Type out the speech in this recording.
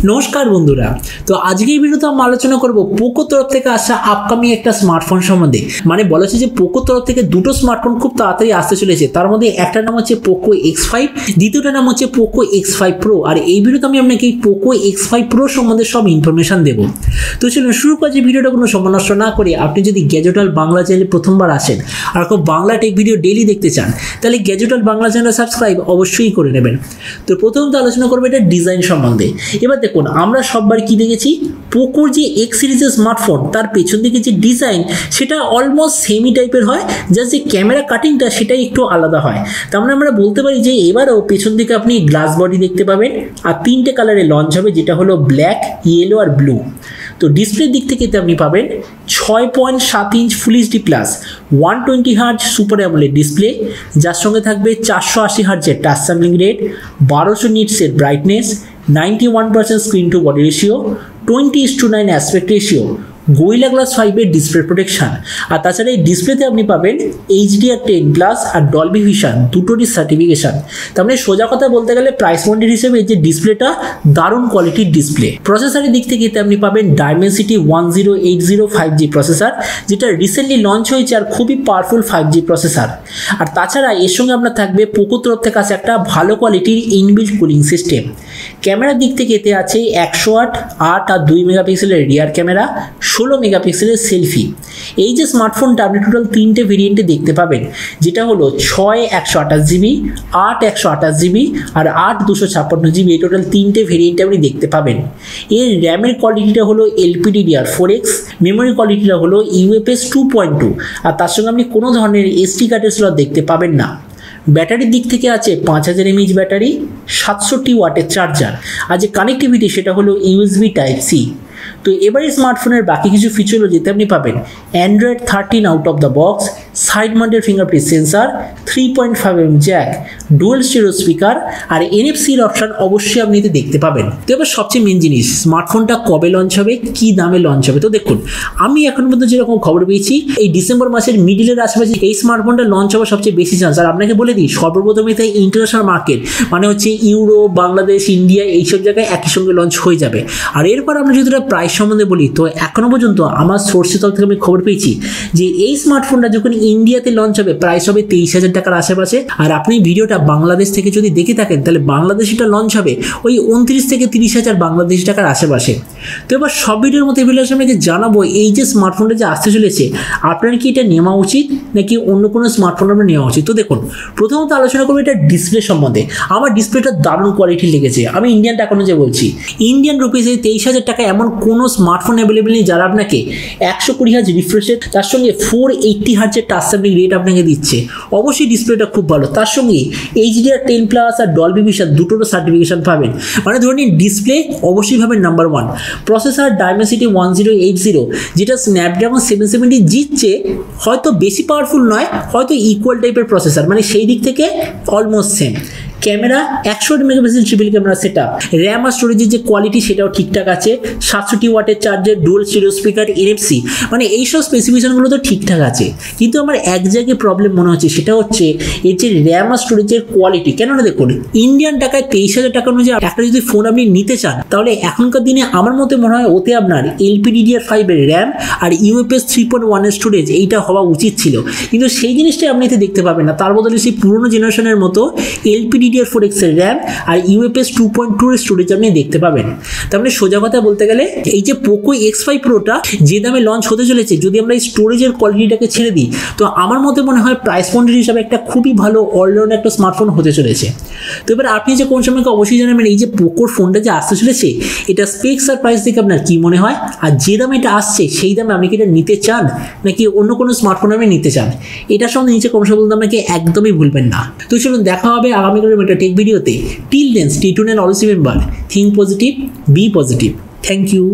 নমস্কার বন্ধুরা, তো আজকের ভিডিওতে আমরা আলোচনা করব পোকো তরফ থেকে আসা আপকামিং একটা স্মার্টফোন সম্বন্ধে। মানে বলা হচ্ছে যে পোকো তরফ থেকে দুটো স্মার্টফোন খুব তাড়াতাড়ি আসতে চলেছে। তার মধ্যে একটা নাম হচ্ছে পোকো X5, দ্বিতীয়টার নাম হচ্ছে পোকো X5 প্রো। আর এই ভিডিওতে আমি আপনাকে পোকো X5 প্রো সম্বন্ধে সব ইনফরমেশন দেবো। তো চলুন শুরু করছি ভিডিওটা কোনো সময় নষ্ট না করে। আপনি যদি গ্যাজেট ওয়ার্ল্ড বাংলা চ্যানেলে প্রথমবার আসেন আর খুব বাংলা টেক ভিডিও ডেইলি দেখতে চান, তাহলে gadget world Bangla channel subscribe অবশ্যই করে নেবেন। তো প্রথমত আলোচনা করবো এটা ডিজাইন সম্বন্ধে। এবার দেখুন, আমরা সববার কি দেখেছি, পোকোর যে X সিরিজের স্মার্টফোন তার পেছন দিকে যে ডিজাইন সেটা অলমোস্ট সেমি টাইপের হয়, জাস্ট যে ক্যামেরা কাটিংটা সেটাই একটু আলাদা হয়। তার মানে আমরা বলতে পারি যে এবারও পেছন দিকে আপনি গ্লাস বডি দেখতে পাবেন আর তিনটে কালারে লঞ্চ হবে, যেটা হলো ব্ল্যাক, ইয়েলো আর ব্লু। তো ডিসপ্লের দিক থেকে আপনি পাবেন 6.7 inch full HD plus 120 hertz super AMOLED display, যার সঙ্গে থাকবে 480 হার্জের টাচ স্যাম্পলিং রেট, 1200 নিটসের brightness, 91% screen to body ratio, 20:9 aspect ratio, Gorilla Glass 5-এর ডিসপ্লে প্রোটেকশন। আর তাছাড়া এই ডিসপ্লেতে আপনি পাবেন HDR10+ আর ডলবি ভিশন দুটোরই সার্টিফিকেশন। তার মানে সোজা কথা বলতে গেলে প্রাইস পয়েন্টের হিসেবে এই যে ডিসপ্লেটা দারুণ কোয়ালিটির ডিসপ্লে। প্রসেসরের দিক থেকে আপনি পাবেন ডাইমেনসিটি 1080 5G প্রসেসর, যেটা রিসেন্টলি লঞ্চ হয়েছে আর খুবই পাওয়ারফুল 5G প্রসেসর। আর তাছাড়া এর সঙ্গে আপনার থাকবে পোকো তরফ থেকে আসে একটা ভালো কোয়ালিটির ইনবিল্ট কুলিং সিস্টেম। ক্যামেরার দিক থেকে এতে আছে 108, 8 আর 2 মেগাপিক্সেলের রিয়ার ক্যামেরা, 16 মেগাপিক্সেলের সেলফি। এই যে স্মার্টফোনটা আপনি টোটাল তিনটে ভেরিয়েন্টে দেখতে পাবেন, যেটা হলো 6 128GB, 8 128GB আর 8 256GB। এই টোটাল তিনটে ভেরিয়েন্টে আপনি দেখতে পাবেন। এর র্যামের কোয়ালিটিটা হলো LPDDR4X, মেমোরি কোয়ালিটিটা হলো UFS 2.2 আর তার সঙ্গে আপনি কোনো ধরনের SD কার্ডের স্লট দেখতে পাবেন না। ব্যাটারির দিক থেকে আছে 5000 mAh ব্যাটারি, 67 ওয়াটের চার্জার, আর যে কানেক্টিভিটি সেটা হলো USB Type-C। তো এবারে স্মার্টফোনের বাকি কিছু ফিচারও যেতে আপনি পাবেন Android 13 out of the box, side mounted fingerprint sensor, 3.5mm jack, dual stereo speaker আর NFC-র অপশন অবশ্যই আপনি এতে দেখতে পাবেন। তো এবার সবচেয়ে মেন জিনিস, স্মার্টফোনটা কবে লঞ্চ হবে, কি দামে লঞ্চ হবে। তো দেখুন, আমি এখন পর্যন্ত যেরকম খবর পেয়েছি এই ডিসেম্বর মাসের মিডিলের আশেপাশে এই স্মার্টফোনটা লঞ্চ হওয়ার সবচেয়ে বেশি চান্স। আর আপনাকে বলে দিই, সর্বপ্রথম এতে ইন্টারন্যাশনাল মার্কেট মানে হচ্ছে ইউরোপ, বাংলাদেশ, ইন্ডিয়া এইসব জায়গায় একই সঙ্গে লঞ্চ হয়ে যাবে। আর এরপর আমরা যদি প্রাইস সম্বন্ধে বলি, তো এখনো পর্যন্ত আমার সোর্সের তরফ থেকে আমি খবর পেয়েছি যে এই স্মার্টফোনটা যখন ইন্ডিয়াতে লঞ্চ হবে প্রাইস হবে 23,000 টাকার আশেপাশে। আর আপনি ভিডিওটা বাংলাদেশ থেকে যদি দেখে থাকেন তাহলে বাংলাদেশ এটা লঞ্চ হবে ওই 29 থেকে 30,000 বাংলাদেশি টাকার আশেপাশে। তো এবার সব ভিডিওর মধ্যে ভিডিওর সামনে জানাবো এই যে স্মার্টফোনটা যে আসতে চলেছে আপনার কি এটা নেওয়া উচিত নাকি অন্য কোনো স্মার্টফোন আপনার নেওয়া উচিত। তো দেখুন, প্রথমত আলোচনা করবো এটা ডিসপ্লে সম্বন্ধে। আমার ডিসপ্লেটা দারুণ কোয়ালিটি লেগেছে। আমি ইন্ডিয়ান টাকা অনুযায়ী বলছি, ইন্ডিয়ান রুপিসে 23,000 টাকা এমন কোনো স্মার্টফোন অ্যাভেলেবেল নেই যারা আপনাকে 120 হার্জ রিফ্রেশের, তার সঙ্গে 480 হার্জের টাচ স্যাম্পলিং রেট আপনাকে দিচ্ছে। অবশ্যই ডিসপ্লেটা খুব ভালো, তার সঙ্গে HDR10+ আর ডলবি ভিশন দুটোরও সার্টিফিকেশন পাবেন। মানে ধরে নিন ডিসপ্লে অবশ্যই পাবেন নাম্বার 1। প্রসেসর ডাইমেনসিটি 1080, যেটা স্ন্যাপড্রাগন 770 জিতছে, হয়তো বেশি পাওয়ারফুল নয়, হয়তো ইকুয়াল টাইপের প্রসেসর, মানে সেই দিক থেকে almost same. Camera 108 megapixel triple camera setup, RAM আর স্টোরেজের যে কোয়ালিটি সেটাও ঠিকঠাক আছে, 67 ওয়াটের charger, dual stereo speaker, NFC, মানে এইসব স্পেসিফিকেশনগুলো তো ঠিকঠাক আছে। কিন্তু আমার এক জায়গায় প্রবলেম মনে হচ্ছে, সেটা হচ্ছে এর যে র্যাম আর স্টোরেজের কোয়ালিটি। কেননা দেখুন, ইন্ডিয়ান টাকায় 23,000 টাকার মধ্যে একটা যদি ফোন আপনি নিতে চান, তাহলে এখনকার দিনে আমার মতে মনে হয় ওতে আপনার LPDDR5-এর র্যাম আর UFS 3.1-এর স্টোরেজ এইটা হওয়া উচিত ছিল। কিন্তু সেই জিনিসটাই আপনি এতে দেখতে পাবেন না। তার বদলে সেই পুরোনো জেনারেশনের মতো LPDDR4X এর র্যাম আর UFS 2.2-এর স্টোরেজ আপনি দেখতে পাবেন। তার মানে সোজা কথা বলতে গেলে এই যে পোকো X5 প্রোটা যে দামে লঞ্চ হতে চলেছে, যদি আমরা এই স্টোরেজের কোয়ালিটিটাকে ছেড়ে দিই, তো আমার মতে মনে হয় প্রাইস পয়েন্টের হিসাবে একটা খুবই ভালো অলরাউন্ড একটা স্মার্টফোন হতে চলেছে। তো এবার আপনি যে কোন সময়কে অবশ্যই জানাবেন এই যে পোকোর ফোনটা যে আসতে চলেছে এটা স্পেক্স আর প্রাইস দেখে আপনার কি মনে হয়, আর যে দামে এটা আসছে সেই দামে আপনি কি এটা নিতে চান নাকি অন্য কোনো স্মার্টফোন আপনি নিতে চান, এটার সঙ্গে নিচে কমেন্টে বলতে আমাকে একদমই ভুলবেন না। তো চলুন দেখা হবে আগামীকালের একটা টেক ভিডিওতে। Till then stay tuned and always remember, think positive, be positive. Thank you.